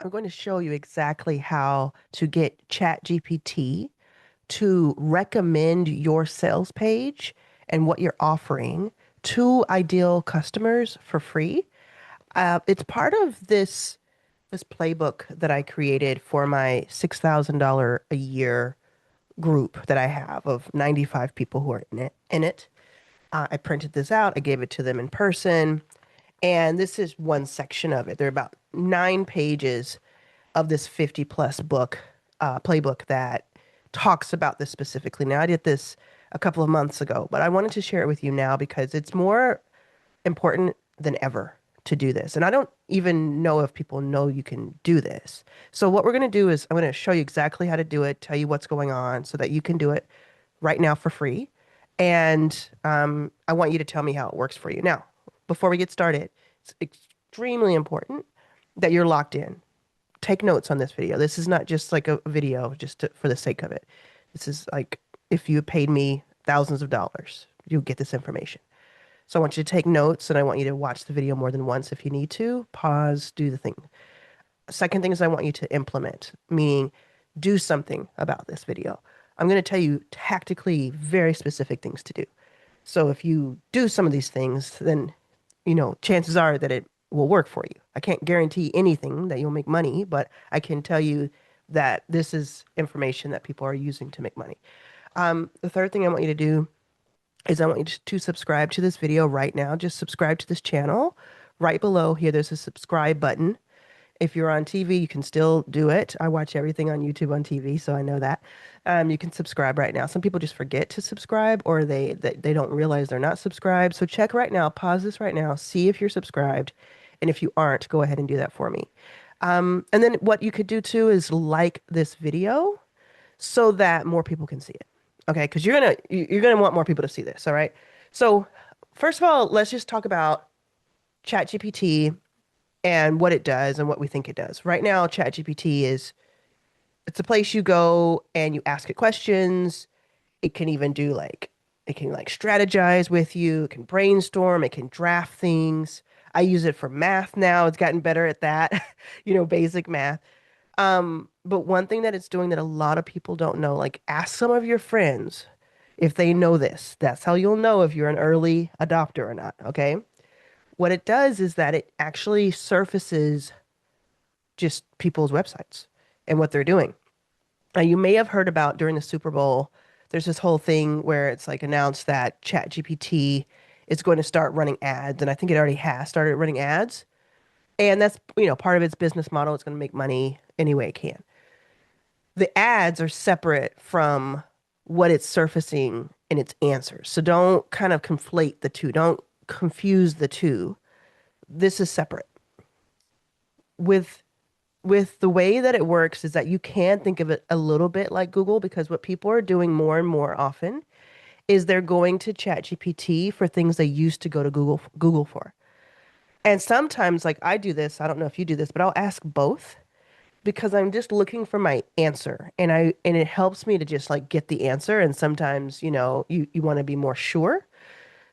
I'm going to show you exactly how to get ChatGPT to recommend your sales page and what you're offering to ideal customers for free. It's part of this playbook that I created for my $6,000 a year group that I have of 95 people who are in it. I printed this out. I gave it to them in person. And this is one section of it. There are about 9 pages of this 50 plus book, playbook that talks about this specifically. Now, I did this a couple of months ago, but I wanted to share it with you now because it's more important than ever to do this. And I don't even know if people know you can do this. So, what we're going to do is I'm going to show you exactly how to do it, tell you what's going on so that you can do it right now for free. And I want you to tell me how it works for you. Now, before we get started, it's extremely important that you're locked in. Take notes on this video. This is not just like a video for the sake of it. This is like if you paid me thousands of dollars, you'll get this information. So I want you to take notes and I want you to watch the video more than once if you need to. Pause, do the thing. Second thing is I want you to implement, meaning do something about this video. I'm going to tell you tactically very specific things to do. So if you do some of these things, then, chances are that it will work for you. I can't guarantee anything that you'll make money, but I can tell you that this is information that people are using to make money. The third thing I want you to do is I want you to subscribe to this video right now. Just subscribe to this channel. Right below here, there's a subscribe button. If you're on TV, you can still do it. I watch everything on YouTube on TV, so I know that. You can subscribe right now. Some people just forget to subscribe or they don't realize they're not subscribed. So check right now, pause this right now, see if you're subscribed. And if you aren't, go ahead and do that for me. And then what you could do too is like this video so that more people can see it. Okay, because you're gonna want more people to see this. All right. So first of all, let's just talk about ChatGPT and what it does and what we think it does. Right now, ChatGPT it's a place you go and you ask it questions. It can even do it can strategize with you, it can brainstorm, it can draft things. I use it for math now. It's gotten better at that, basic math. But one thing that it's doing that a lot of people don't know, like ask some of your friends if they know this. That's how you'll know if you're an early adopter or not, okay? What it does is that it actually surfaces just people's websites and what they're doing. Now, you may have heard about during the Super Bowl, there's this whole thing where it's like announced that ChatGPT is going to start running ads. And I think it already has started running ads. And that's, part of its business model. It's going to make money any way it can. The ads are separate from what it's surfacing in its answers. So don't kind of conflate the two. Don't confuse the two. This is separate. With the way that it works is that you can think of it a little bit like Google because what people are doing more and more often is they're going to ChatGPT for things they used to go to Google for. And sometimes like I do this, I don't know if you do this, but I'll ask both because I'm just looking for my answer and it helps me to just like get the answer and sometimes, you want to be more sure.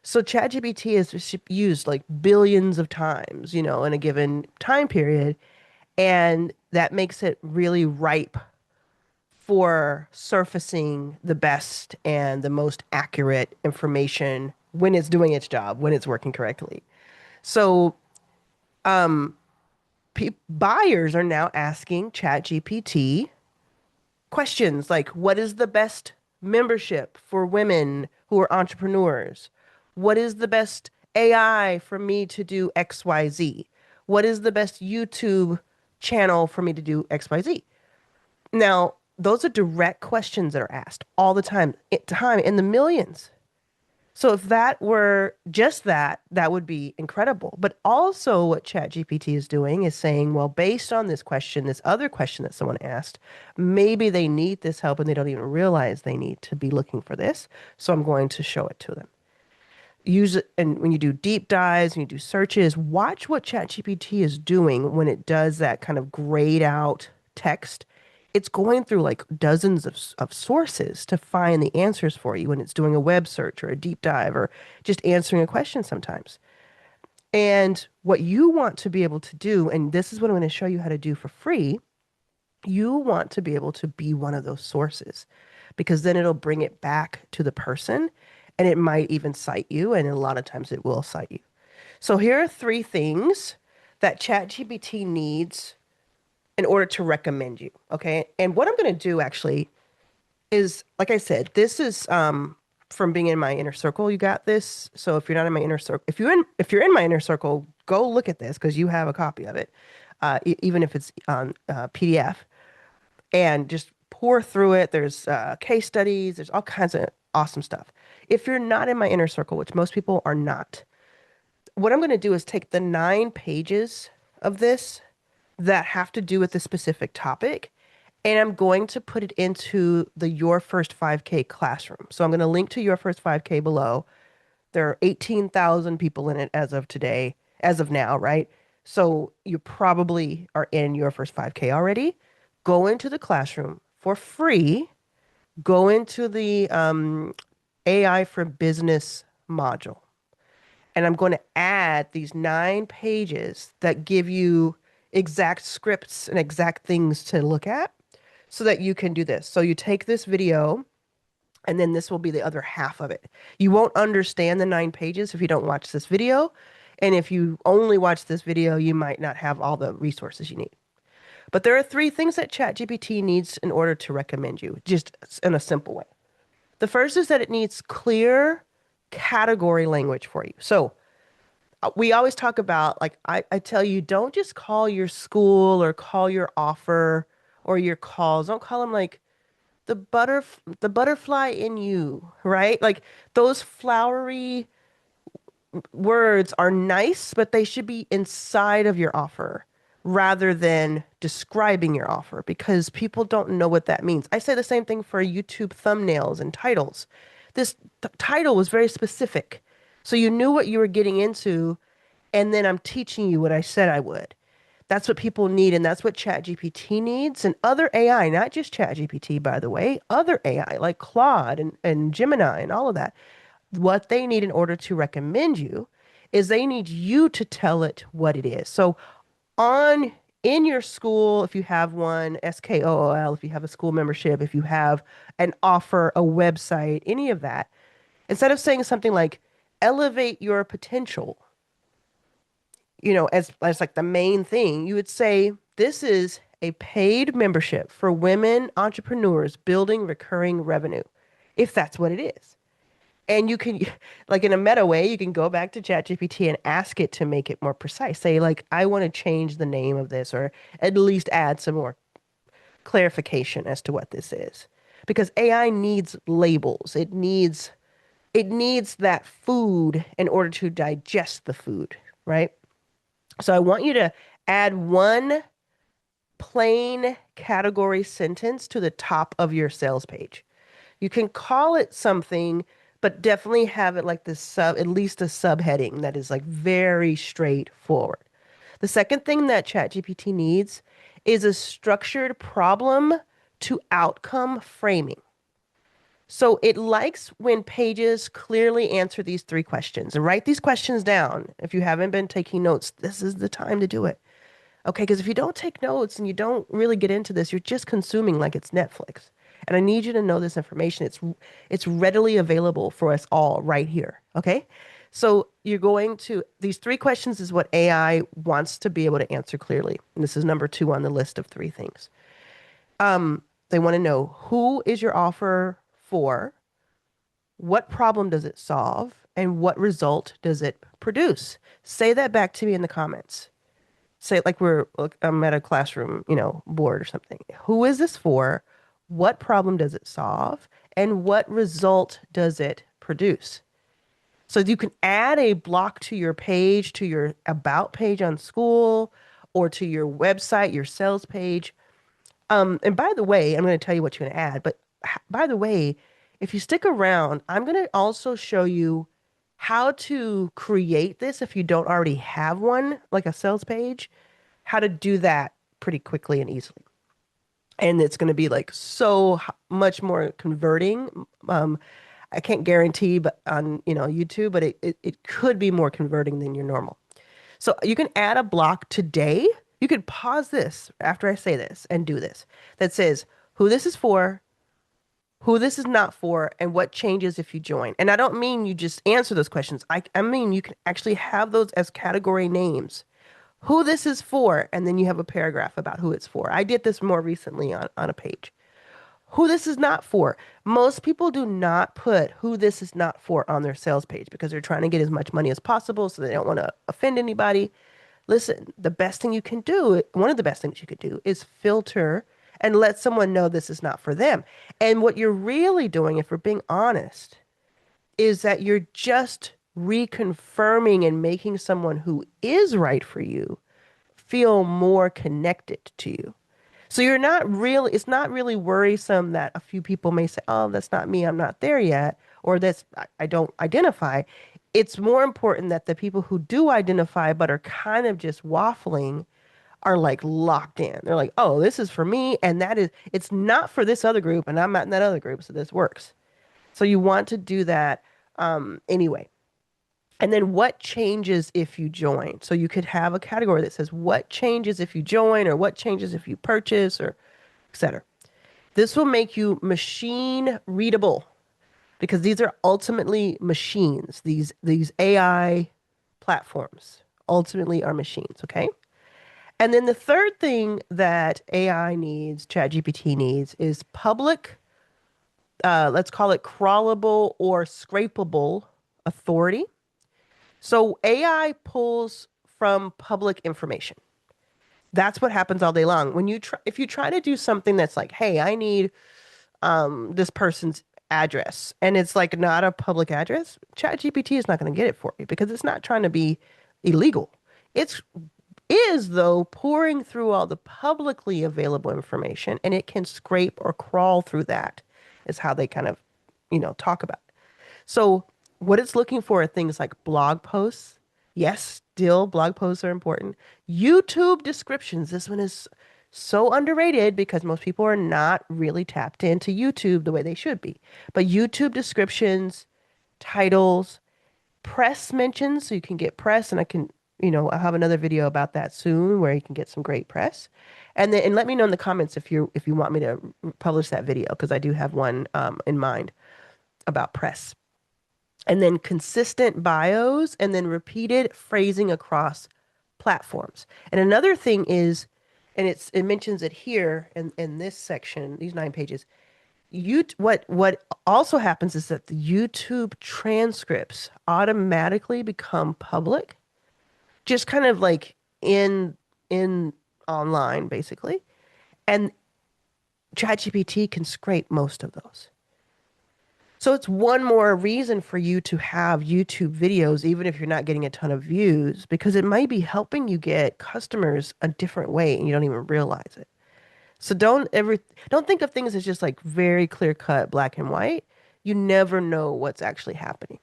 So ChatGPT is just used like billions of times, in a given time period. And that makes it really ripe for surfacing the best and the most accurate information when it's doing its job, when it's working correctly. So buyers are now asking ChatGPT questions like, what is the best membership for women who are entrepreneurs? What is the best AI for me to do XYZ? What is the best YouTube channel for me to do XYZ? Now, those are direct questions that are asked all the time in the millions. So if that were just that, that would be incredible. But also what ChatGPT is doing is saying, well, based on this question, this other question that someone asked, maybe they need this help and they don't even realize they need to be looking for this. So I'm going to show it to them. Use it, and when you do deep dives, when you do searches, watch what ChatGPT is doing when it does that kind of grayed out text. It's going through like dozens of sources to find the answers for you when it's doing a web search or a deep dive or just answering a question sometimes. And what you want to be able to do, and this is what I'm going to show you how to do for free, you want to be able to be one of those sources because then it'll bring it back to the person and it might even cite you. And a lot of times it will cite you. So here are three things that ChatGPT needs in order to recommend you. Okay. And what I'm going to do actually is, like I said, this is from being in my inner circle. You got this. So if you're not in my inner circle, if you're in my inner circle, go look at this because you have a copy of it, even if it's on PDF, and just pour through it. There's case studies. There's all kinds of awesome stuff. If you're not in my inner circle, which most people are not, what I'm going to do is take the 9 pages of this that have to do with the specific topic, and I'm going to put it into the Your First 5K classroom. So I'm going to link to Your First 5K below. There are 18,000 people in it as of today, as of now, right? So you probably are in Your First 5K already. Go into the classroom for free. Go into the AI for Business module. And I'm going to add these 9 pages that give you exact scripts and exact things to look at so that you can do this. So you take this video, and then this will be the other half of it. You won't understand the 9 pages if you don't watch this video. And if you only watch this video, you might not have all the resources you need. But there are three things that ChatGPT needs in order to recommend you, just in a simple way. The first is that it needs clear category language for you. So we always talk about, like, I tell you, don't just call your school or call your offer or your calls. Don't call them like the butterfly in you, right? Like those flowery words are nice, but they should be inside of your offer rather than describing your offer because people don't know what that means. I say the same thing for YouTube thumbnails and titles. This title was very specific. So you knew what you were getting into, and then I'm teaching you what I said I would. That's what people need, and that's what ChatGPT needs, and other AI, not just ChatGPT, by the way, other AI like Claude and Gemini and all of that. What they need in order to recommend you is they need you to tell it what it is. So on in your school, if you have one, SKOOL, if you have a school membership, if you have an offer, a website, any of that, instead of saying something like elevate your potential, as like the main thing, you would say this is a paid membership for women entrepreneurs building recurring revenue, if that's what it is. And you can, like in a meta way, you can go back to ChatGPT and ask it to make it more precise. Say, like, I want to change the name of this, or at least add some more clarification as to what this is. Because AI needs labels. It needs that food in order to digest the food, right? So I want you to add one plain category sentence to the top of your sales page. You can call it something, but definitely have it like this at least a subheading that is like very straightforward. The second thing that ChatGPT needs is a structured problem to outcome framing. So it likes when pages clearly answer these 3 questions, and write these questions down. If you haven't been taking notes, this is the time to do it. Okay, because if you don't take notes and you don't really get into this, you're just consuming like it's Netflix. And I need you to know this information. It's readily available for us all right here. Okay? So you're going to these 3 questions is what AI wants to be able to answer clearly. And this is number 2 on the list of 3 things. They want to know, who is your offer for? What problem does it solve? And what result does it produce? Say that back to me in the comments. Say it like I'm at a classroom, board or something. Who is this for? What problem does it solve? And what result does it produce? So you can add a block to your page, to your about page on school, or to your website, your sales page. And by the way, I'm going to tell you what you're going to add. But by the way, if you stick around, I'm going to also show you how to create this if you don't already have one, like a sales page, how to do that pretty quickly and easily. And it's going to be like so much more converting. I can't guarantee, but on YouTube, but it could be more converting than your normal. So you can add a block today. You could pause this after I say this and do this that says who this is for, who this is not for, and what changes if you join. And I don't mean you just answer those questions. I mean you can actually have those as category names. Who this is for, and then you have a paragraph about who it's for. I did this more recently on a page. Who this is not for. Most people do not put who this is not for on their sales page because they're trying to get as much money as possible, so they don't want to offend anybody. Listen, the best thing you can do, one of the best things you could do is filter and let someone know this is not for them. And what you're really doing, if we're being honest, is that you're just reconfirming and making someone who is right for you feel more connected to you. So you're not really, it's not really worrisome that a few people may say, oh, that's not me, I'm not there yet, or that's, I don't identify. It's more important that the people who do identify but are kind of just waffling are like locked in. They're like, oh, this is for me, and that is, it's not for this other group, and I'm not in that other group, so this works. So you want to do that anyway. And then what changes if you join? So you could have a category that says what changes if you join or what changes if you purchase or etc. This will make you machine readable because these are ultimately machines. These AI platforms ultimately are machines, okay? And then the third thing that AI needs, ChatGPT needs, is public, let's call it crawlable or scrapable authority. So AI pulls from public information. That's what happens all day long. When you try, if you try to do something that's like, hey, I need this person's address, and it's like not a public address, ChatGPT is not going to get it for you because it's not trying to be illegal. It's is though pouring through all the publicly available information, and it can scrape or crawl through that. Is how they kind of, talk about it. So what it's looking for are things like blog posts. Yes, still blog posts are important. YouTube descriptions. This one is so underrated because most people are not really tapped into YouTube the way they should be. But YouTube descriptions, titles, press mentions, so you can get press, and I'll have another video about that soon where you can get some great press. And let me know in the comments if you want me to publish that video because I do have one in mind about press. And then consistent bios, and then repeated phrasing across platforms. And another thing is, and it mentions it here in this section, these 9 pages. What also happens is that the YouTube transcripts automatically become public, just kind of like in online basically. And ChatGPT can scrape most of those. So it's one more reason for you to have YouTube videos, even if you're not getting a ton of views, because it might be helping you get customers a different way and you don't even realize it. So don't think of things as just like very clear cut, black and white. You never know what's actually happening.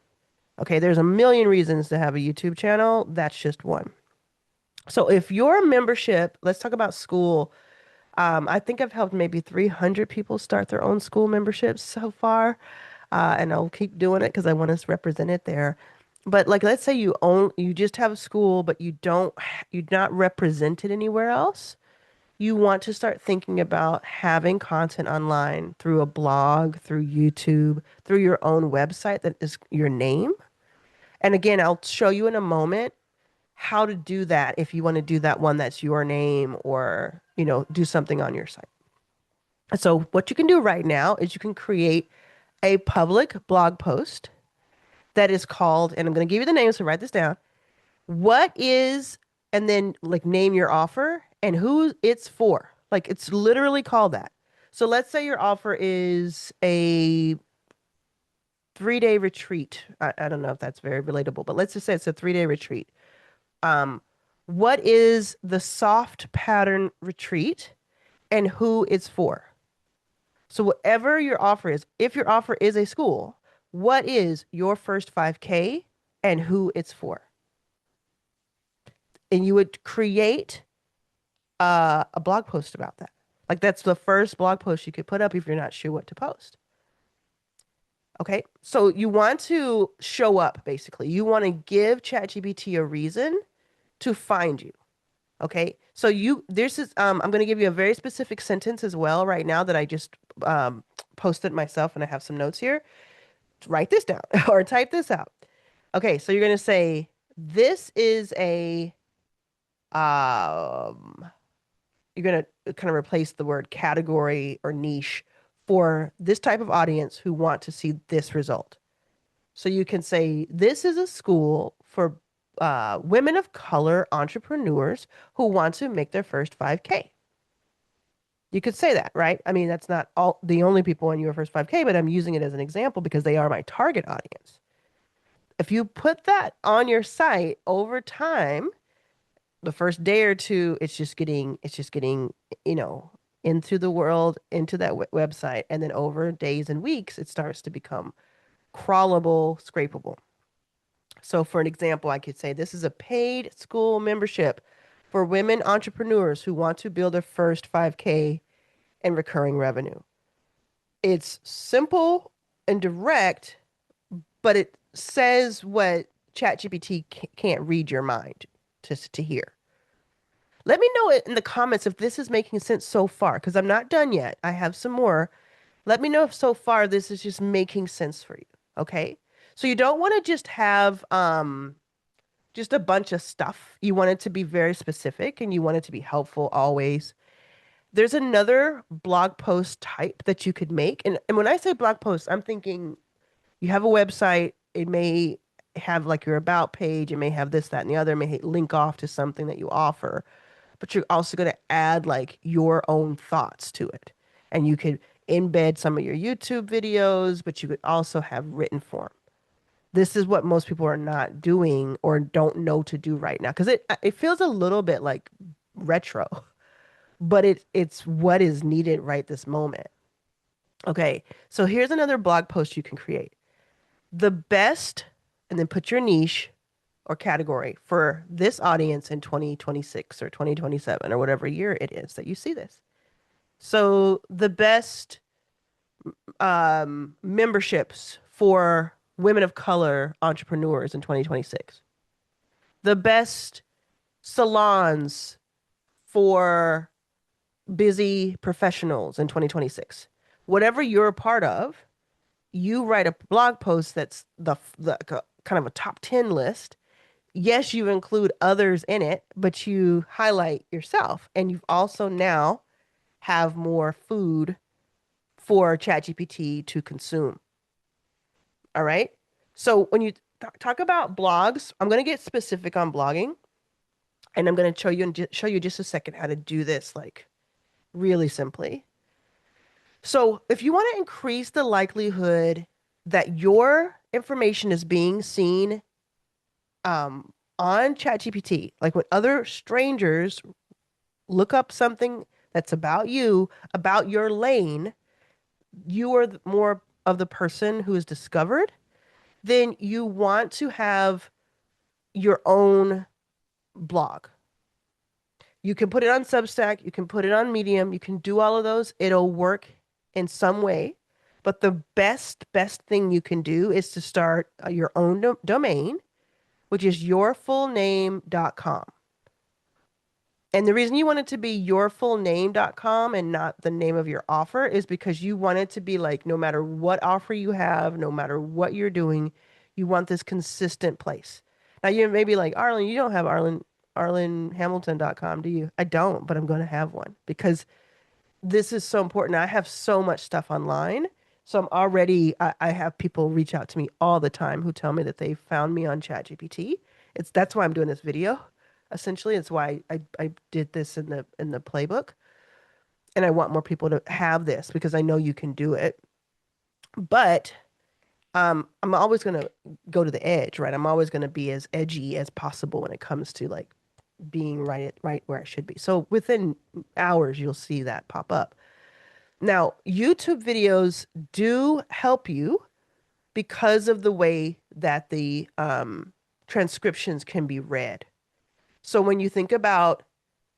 Okay, there's a million reasons to have a YouTube channel. That's just one. So if your membership, let's talk about school. I think I've helped maybe 300 people start their own school memberships so far. And I'll keep doing it because I want to represent it there. But like, let's say you just have a school, but you're not represented anywhere else. You want to start thinking about having content online through a blog, through YouTube, through your own website that is your name. And again, I'll show you in a moment how to do that if you want to do that one that's your name or, do something on your site. So what you can do right now is you can create a public blog post that is called, and I'm going to give you the name, so write this down. What is, and then like name your offer and who it's for. Like it's literally called that. So let's say your offer is a 3-day retreat. I don't know if that's very relatable, but let's just say it's a 3-day retreat. What is the soft pattern retreat and who it's for? So whatever your offer is, if your offer is a school, what is your first 5K and who it's for? And you would create a blog post about that. Like that's the first blog post you could put up if you're not sure what to post. Okay, so you want to show up basically. You want to give ChatGPT a reason to find you. Okay. So this is, I'm going to give you a very specific sentence as well right now that I just um, posted myself and I have some notes here. Write this down or type this out. Okay. So you're going to say, this is um, you're going to kind of replace the word category or niche for this type of audience who want to see this result. So you can say, this is a school for women of color entrepreneurs who want to make their first 5K. You could say that, right? I mean, that's not all the only people in your first 5K, but I'm using it as an example because they are my target audience. If you put that on your site over time, the first day or two, it's just getting, you know, into the world, into that website. And then over days and weeks, it starts to become crawlable, scrapable. So for an example, I could say this is a paid school membership for women entrepreneurs who want to build their first 5K and recurring revenue. It's simple and direct, but it says what ChatGPT can't read your mind to hear. Let me know in the comments if this is making sense so far, because I'm not done yet. I have some more. Let me know if so far this is just making sense for you. Okay. So you don't want to just have just a bunch of stuff. You want it to be very specific and you want it to be helpful always. There's another blog post type that you could make. And when I say blog post, I'm thinking you have a website. It may have like your about page. It may have this, that, and the other. It may link off to something that you offer, but you're also going to add like your own thoughts to it. And you could embed some of your YouTube videos, but you could also have written form. This is what most people are not doing or don't know to do right now because it feels a little bit like retro, but it's what is needed right this moment. Okay, so here's another blog post you can create. The best, and then put your niche or category for this audience in 2026 or 2027 or whatever year it is that you see this. So the best memberships for women of color entrepreneurs in 2026. The best salons for busy professionals in 2026. Whatever you're a part of, you write a blog post that's the kind of a top 10 list. Yes, you include others in it, but you highlight yourself. And you've also now have more food for ChatGPT to consume. All right. So when you talk about blogs, I'm going to get specific on blogging, and I'm going to show you just a second how to do this like really simply. So if you want to increase the likelihood that your information is being seen on ChatGPT, like when other strangers look up something that's about you, about your lane, you are more of the person who is discovered, then you want to have your own blog. You can put it on Substack, you can put it on Medium, you can do all of those. It'll work in some way. But the best thing you can do is to start your own domain, which is yourfullname.com. And the reason you want it to be yourfullname.com and not the name of your offer is because you want it to be like no matter what offer you have, no matter what you're doing, you want this consistent place. Now you may be like, Arlan, you don't have arlanhamilton.com, do you? I don't, but I'm going to have one because this is so important. I have so much stuff online. So I have people reach out to me all the time who tell me that they found me on ChatGPT. That's why I'm doing this video. Essentially, it's why I did this in the playbook. And I want more people to have this because I know you can do it. But I'm always going to go to the edge, right? I'm always going to be as edgy as possible when it comes to like being right where I should be. So within hours, you'll see that pop up. Now, YouTube videos do help you because of the way that the transcriptions can be read. So when you think about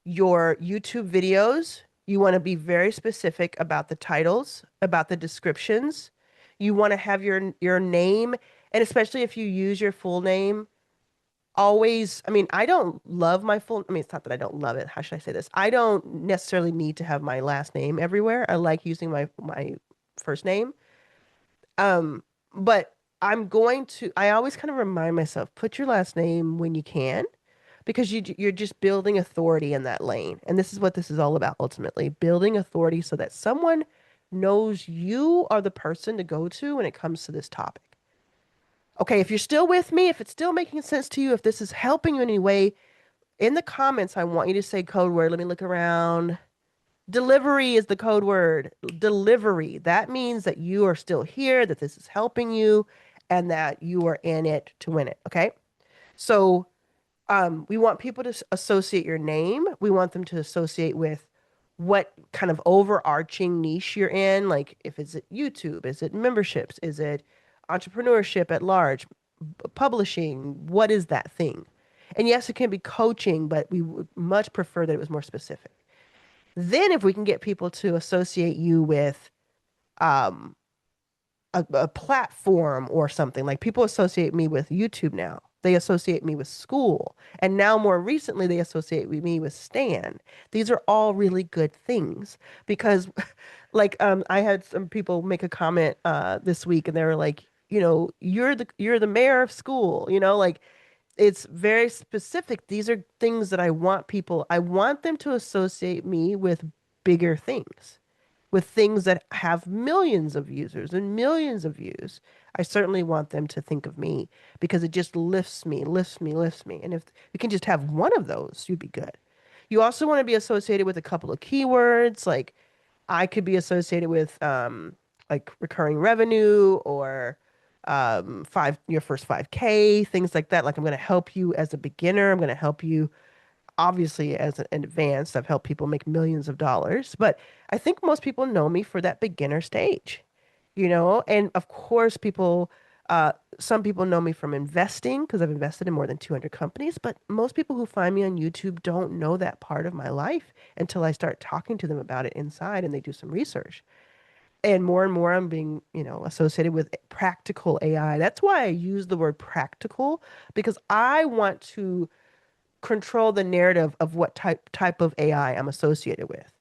your YouTube videos, you want to be very specific about the titles, about the descriptions. You want to have your name, and especially if you use your full name always, I mean, I don't love my full, I mean, it's not that I don't love it. How should I say this? I don't necessarily need to have my last name everywhere. I like using my first name. Um, but I always kind of remind myself, put your last name when you can, because you're just building authority in that lane. And this is what this is all about ultimately, building authority so that someone knows you are the person to go to when it comes to this topic. Okay, if you're still with me, if it's still making sense to you, if this is helping you in any way, in the comments, I want you to say code word. Let me look around. Delivery is the code word. Delivery. That means that you are still here, that this is helping you, and that you are in it to win it. Okay. So we want people to associate your name. We want them to associate with what kind of overarching niche you're in. Like, if it's YouTube, is it memberships? Is it entrepreneurship at large? Publishing? What is that thing? And yes, it can be coaching, but we would much prefer that it was more specific. Then, if we can get people to associate you with um, a platform or something. Like, people associate me with YouTube now. They associate me with school. And now more recently they associate me with Stan. These are all really good things because like I had some people make a comment this week and they were like, you're the mayor of school, like it's very specific. These are things that I want them to associate me with bigger things, with things that have millions of users and millions of views. I certainly want them to think of me because it just lifts me, lifts me, lifts me. And if we can just have one of those, you'd be good. You also want to be associated with a couple of keywords. Like, I could be associated with like recurring revenue or your first 5K, things like that. Like, I'm going to help you as a beginner. I'm going to help you obviously as an advanced. I've helped people make millions of dollars, but I think most people know me for that beginner stage, and of course some people know me from investing because I've invested in more than 200 companies, but most people who find me on YouTube don't know that part of my life until I start talking to them about it inside and they do some research. And more I'm being, associated with practical AI. That's why I use the word practical, because I want to control the narrative of what type of AI I'm associated with.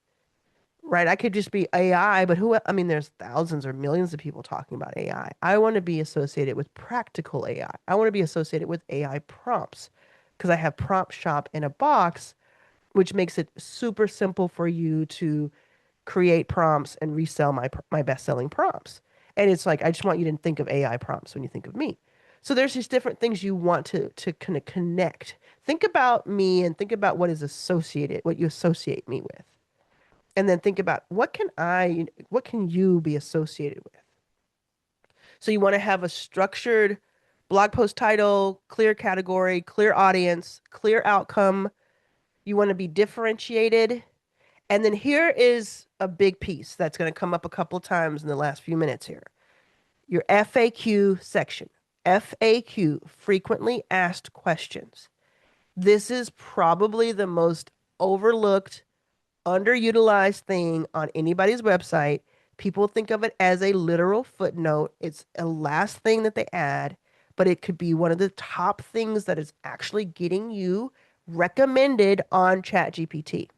Right? I could just be AI, but I mean, there's thousands or millions of people talking about AI. I want to be associated with practical AI. I want to be associated with AI prompts because I have Prompt Shop in a box, which makes it super simple for you to create prompts and resell my best-selling prompts. And it's like, I just want you to think of AI prompts when you think of me. So there's these different things you want to kind of connect. Think about me and think about what you associate me with. And then think about what can you be associated with? So you want to have a structured blog post title, clear category, clear audience, clear outcome. You want to be differentiated. And then here is a big piece that's going to come up a couple times in the last few minutes here. Your FAQ section. FAQ, frequently asked questions. This is probably the most overlooked, underutilized thing on anybody's website. People think of it as a literal footnote. It's a last thing that they add, but it could be one of the top things that is actually getting you recommended on ChatGPT,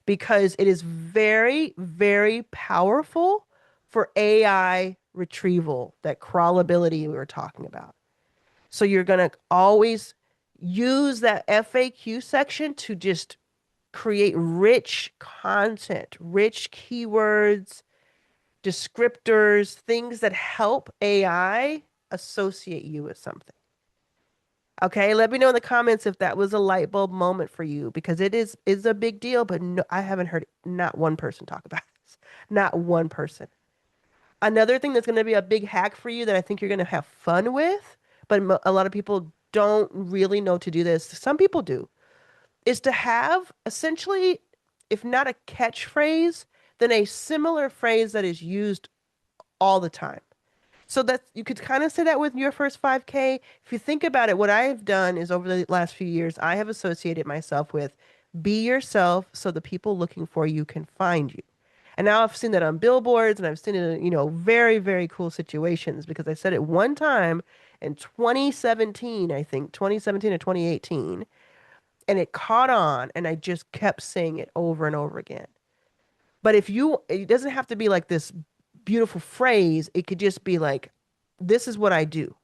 because it is very, very powerful for AI retrieval, that crawlability we were talking about. So you're going to always use that FAQ section to just create rich content, rich keywords, descriptors, things that help AI associate you with something. Okay, let me know in the comments if that was a light bulb moment for you, because it is a big deal, but no, I haven't heard not one person talk about this. Not one person. Another thing that's going to be a big hack for you that I think you're going to have fun with, but a lot of people don't really know to do this. Some people do, is to have essentially, if not a catchphrase, then a similar phrase that is used all the time. So that you could kind of say that with your first 5K. If you think about it, what I have done is over the last few years, I have associated myself with be yourself so the people looking for you can find you. And now I've seen that on billboards and I've seen it in, very, very cool situations because I said it one time in 2017, I think, 2017 or 2018. And it caught on, and I just kept saying it over and over again. But it doesn't have to be like this beautiful phrase. It could just be like, this is what I do.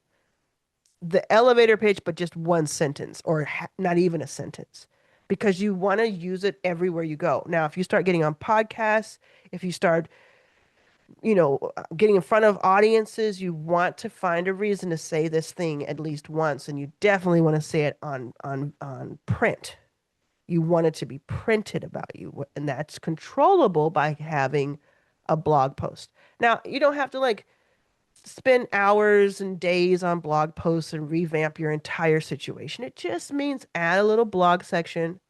The elevator pitch, but just one sentence or not even a sentence, because you want to use it everywhere you go. Now, if you start getting on podcasts, if you start, getting in front of audiences, you want to find a reason to say this thing at least once, and you definitely want to say it on print. You want it to be printed about you, and that's controllable by having a blog post. Now, you don't have to like spend hours and days on blog posts and revamp your entire situation. It just means add a little blog section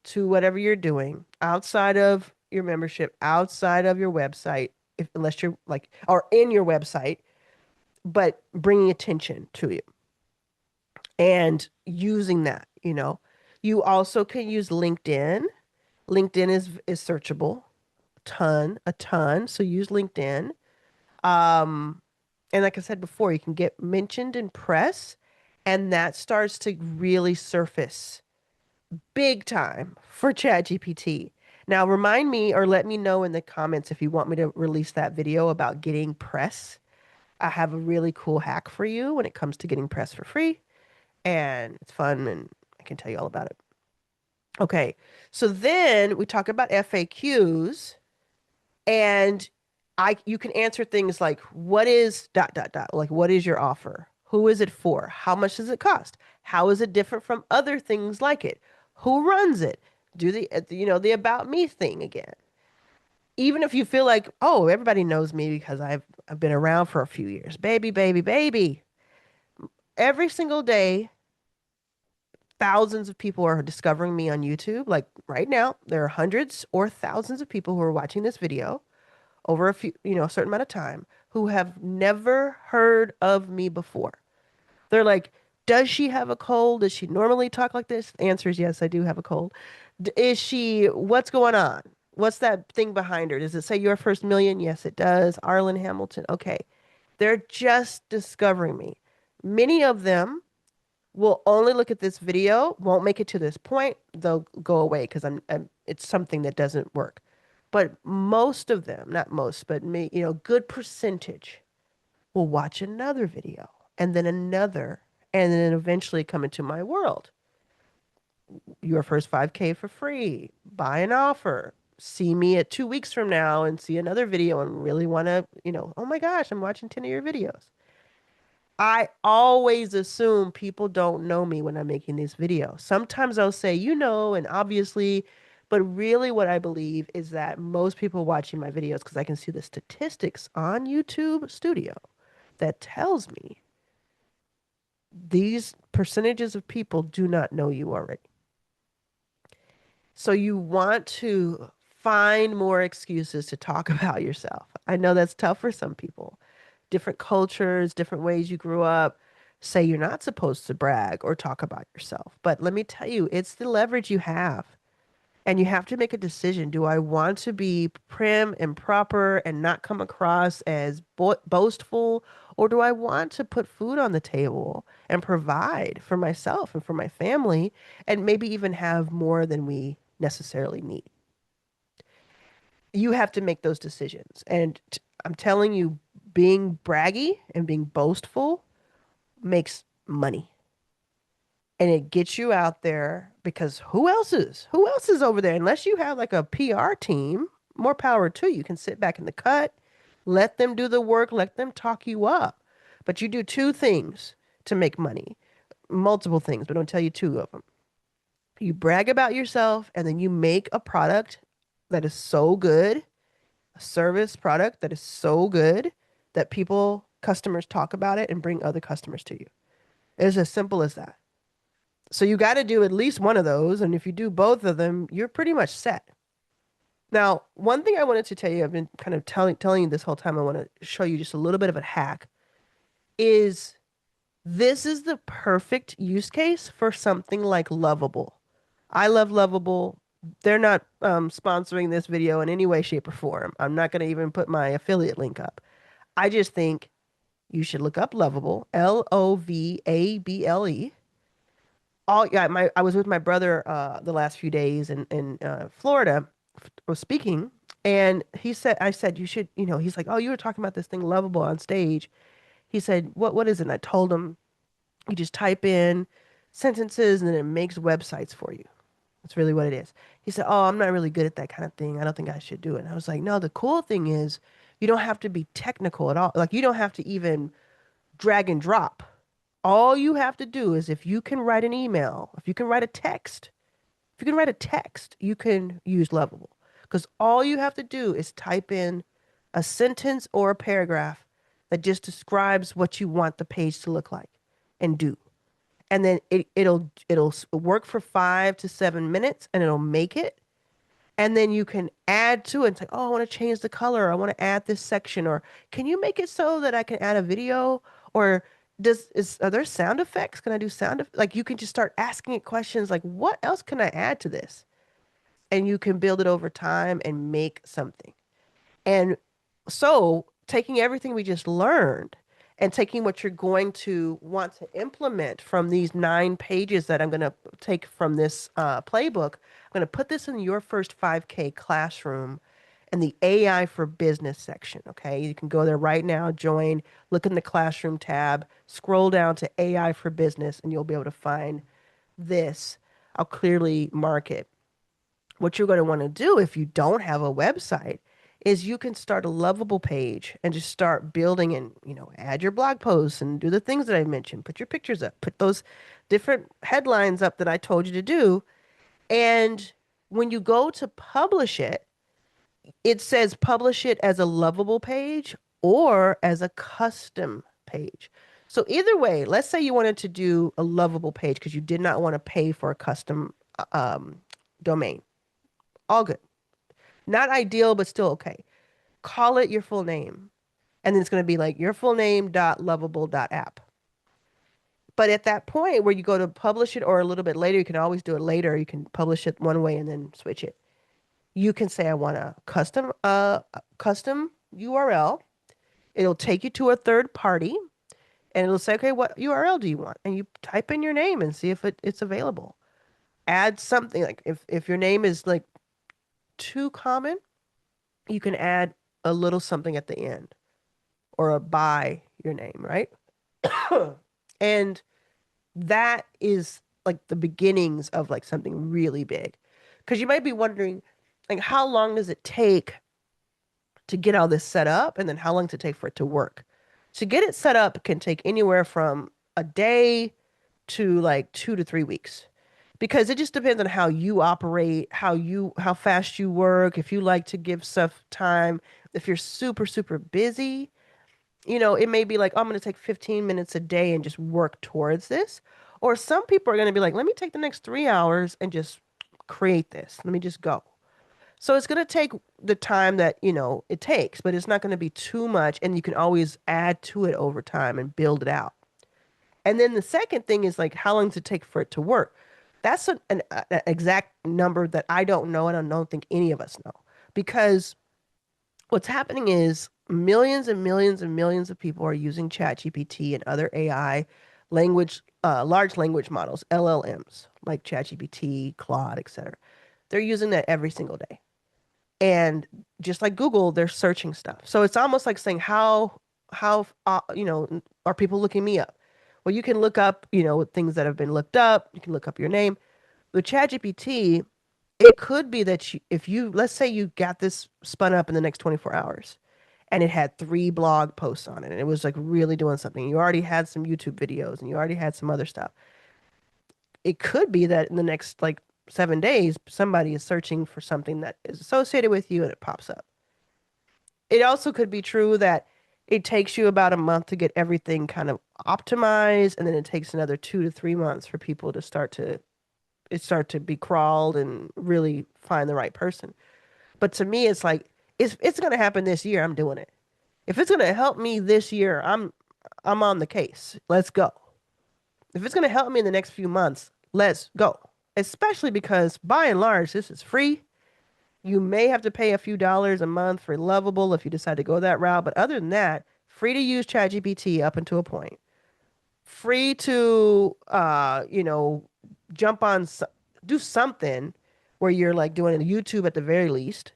to whatever you're doing outside of your membership, outside of your website, if unless you're like, or in your website, but bringing attention to you and using that, You also can use LinkedIn. LinkedIn is searchable, a ton. So use LinkedIn. Um, and like I said before, you can get mentioned in press, and that starts to really surface big time for ChatGPT. Now, remind me or let me know in the comments if you want me to release that video about getting press. I have a really cool hack for you when it comes to getting press for free, and it's fun, and I can tell you all about it. Okay, so then we talk about FAQs, and you can answer things like, what is dot dot dot, like what is your offer? Who is it for? How much does it cost? How is it different from other things like it? Who runs it? Do the about me thing again. Even if you feel like, oh, everybody knows me because I've been around for a few years. Baby, baby, baby. Every single day, thousands of people are discovering me on YouTube. Like right now, there are hundreds or thousands of people who are watching this video over a certain amount of time who have never heard of me before. They're like, does she have a cold? Does she normally talk like this? The answer is yes, I do have a cold. What's going on? What's that thing behind her? Does it say your first million? Yes, it does. Arlan Hamilton. Okay. They're just discovering me. Many of them will only look at this video, won't make it to this point. They'll go away because it's something that doesn't work. But most of them, not most, but me, good percentage will watch another video and then another, and then eventually come into my world. Your first 5K for free, buy an offer, see me at 2 weeks from now and see another video and really want to, oh my gosh, I'm watching 10 of your videos. I always assume people don't know me when I'm making these videos. Sometimes I'll say, and obviously, but really what I believe is that most people watching my videos, because I can see the statistics on YouTube Studio that tells me these percentages of people do not know you already. So you want to find more excuses to talk about yourself. I know that's tough for some people. Different cultures, different ways you grew up say you're not supposed to brag or talk about yourself. But let me tell you, it's the leverage you have. And you have to make a decision. Do I want to be prim and proper and not come across as boastful? Or do I want to put food on the table and provide for myself and for my family and maybe even have more than we necessarily need? You have to make those decisions. And I'm telling you, being braggy and being boastful makes money. And it gets you out there because who else is? Who else is over there? Unless you have like a PR team, more power to you. You can sit back in the cut, let them do the work, let them talk you up. But you do two things to make money, multiple things, but I'll tell you two of them. You brag about yourself, and then you make a product that is so good, a service product that is so good that customers talk about it and bring other customers to you. It's as simple as that. So you got to do at least one of those. And if you do both of them, you're pretty much set. Now, one thing I wanted to tell you, I've been kind of telling you this whole time, I want to show you just a little bit of a hack, is this is the perfect use case for something like Lovable. I love Lovable. They're not sponsoring this video in any way, shape, or form. I'm not going to even put my affiliate link up. I just think You should look up Lovable, Lovable. Yeah, I was with my brother the last few days in Florida, was speaking, and I said you should, he's like, oh, you were talking about this thing Lovable on stage. He said, what is it? And I told him, you just type in sentences and then it makes websites for you. That's really what it is. He said, oh, I'm not really good at that kind of thing. I don't think I should do it. And I was like, no, the cool thing is you don't have to be technical at all. Like you don't have to even drag and drop. All you have to do is if you can write an email, if you can write a text, if you can write a text, you can use Lovable. Because all you have to do is type in a sentence or a paragraph that just describes what you want the page to look like and do. And then it'll work for 5 to 7 minutes and it'll make it. And then you can add to it and say, oh, I want to change the color. I want to add this section. Or can you make it so that I can add a video? Or are there sound effects? Can I do like you can just start asking it questions like, what else can I add to this? And you can build it over time and make something. And so taking everything we just learned and taking what you're going to want to implement from these 9 pages that I'm going to take from this playbook, I'm going to put this in your first 5K classroom in the AI for business section. Okay. You can go there right now, join, look in the classroom tab, scroll down to AI for business, and you'll be able to find this. I'll clearly mark it. What you're going to want to do if you don't have a website is you can start a Lovable page and just start building and, add your blog posts and do the things that I mentioned. Put your pictures up, put those different headlines up that I told you to do. And when you go to publish it, it says publish it as a Lovable page or as a custom page. So either way, let's say you wanted to do a Lovable page because you did not want to pay for a custom domain. All good. Not ideal, but still okay. Call it your full name. And then it's going to be like your full name dot lovable dot app. But at that point where you go to publish it or a little bit later, you can always do it later. You can publish it one way and then switch it. You can say, I want a custom URL. It'll take you to a third party and it'll say, okay, what URL do you want? And you type in your name and see if it's available. Add something like if your name is like too common, you can add a little something at the end or a by your name, right? And that is like the beginnings of like something really big. Because you might be wondering, like, how long does it take to get all this set up? And then how long does it take for it to work? To get it set up can take anywhere from a day to like 2 to 3 weeks. Because it just depends on how you operate, how fast you work, if you like to give stuff time, if you're super, super busy, it may be like, oh, I'm going to take 15 minutes a day and just work towards this. Or some people are going to be like, let me take the next 3 hours and just create this. Let me just go. So it's going to take the time that, it takes, but it's not going to be too much. And you can always add to it over time and build it out. And then the second thing is like, how long does it take for it to work? That's an exact number that I don't know, and I don't think any of us know. Because what's happening is millions and millions and millions of people are using ChatGPT and other AI large language models, LLMs, like ChatGPT, Claude, etc. They're using that every single day. And just like Google, they're searching stuff. So it's almost like saying, are people looking me up? Well, you can look up, things that have been looked up. You can look up your name. With ChatGPT, it could be that let's say you got this spun up in the next 24 hours and it had 3 blog posts on it and it was like really doing something. You already had some YouTube videos and you already had some other stuff. It could be that in the next like 7 days, somebody is searching for something that is associated with you and it pops up. It also could be true that it takes you about a month to get everything kind of optimized, and then it takes another 2 to 3 months for people to start to be crawled and really find the right person. But to me, it's like it's going to happen this year. I'm doing it. If it's going to help me this year, I'm on the case. Let's go. If it's going to help me in the next few months, let's go. Especially because by and large, this is free. You may have to pay a few dollars a month for Lovable if you decide to go that route. But other than that, free to use ChatGPT up until a point, free to, jump on, do something where you're like doing a YouTube at the very least,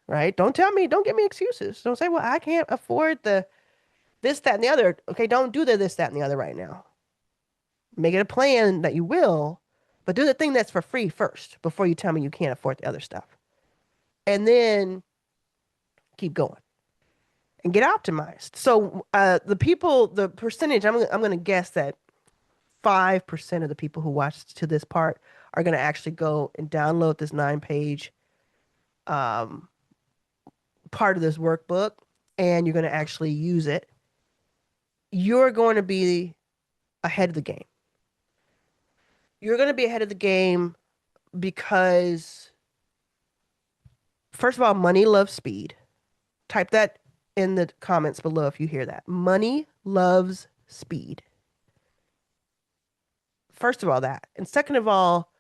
right? Don't give me excuses. Don't say, well, I can't afford the this, that, and the other. Okay, don't do the this, that, and the other right now. Make it a plan that you will, but do the thing that's for free first before you tell me you can't afford the other stuff. And then keep going and get optimized. So the percentage, I'm going to guess that 5% of the people who watched to this part are going to actually go and download this 9-page um, part of this workbook, and you're going to actually use it. You're going to be ahead of the game. You're going to be ahead of the game because, first of all, money loves speed. Type that in the comments below if you hear that. Money loves speed. First of all, that. And second of all,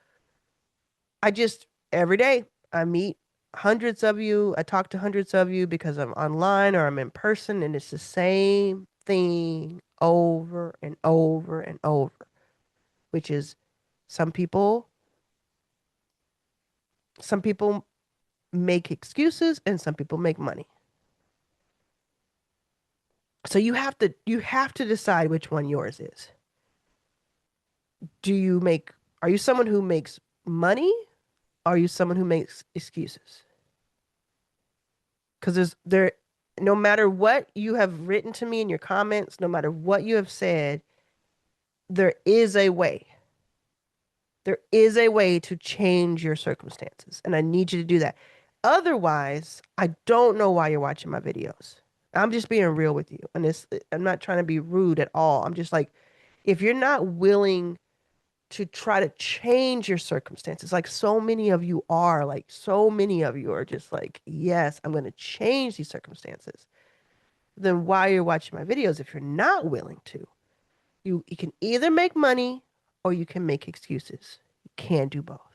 every day, I meet hundreds of you. I talk to hundreds of you because I'm online or I'm in person, and it's the same thing over and over and over, which is some people make excuses and some people make money. So you have to decide which one yours is. Are you someone who makes money? Or are you someone who makes excuses? Because no matter what you have written to me in your comments, no matter what you have said, there is a way. There is a way to change your circumstances, and I need you to do that. Otherwise, I don't know why you're watching my videos. I'm just being real with you, and I'm not trying to be rude at all. I'm just like, if you're not willing to try to change your circumstances, like so many of you are, like so many of you are just like, yes, I'm going to change these circumstances, then why you're watching my videos if you're not willing to? You can either make money or you can make excuses. You can't do both.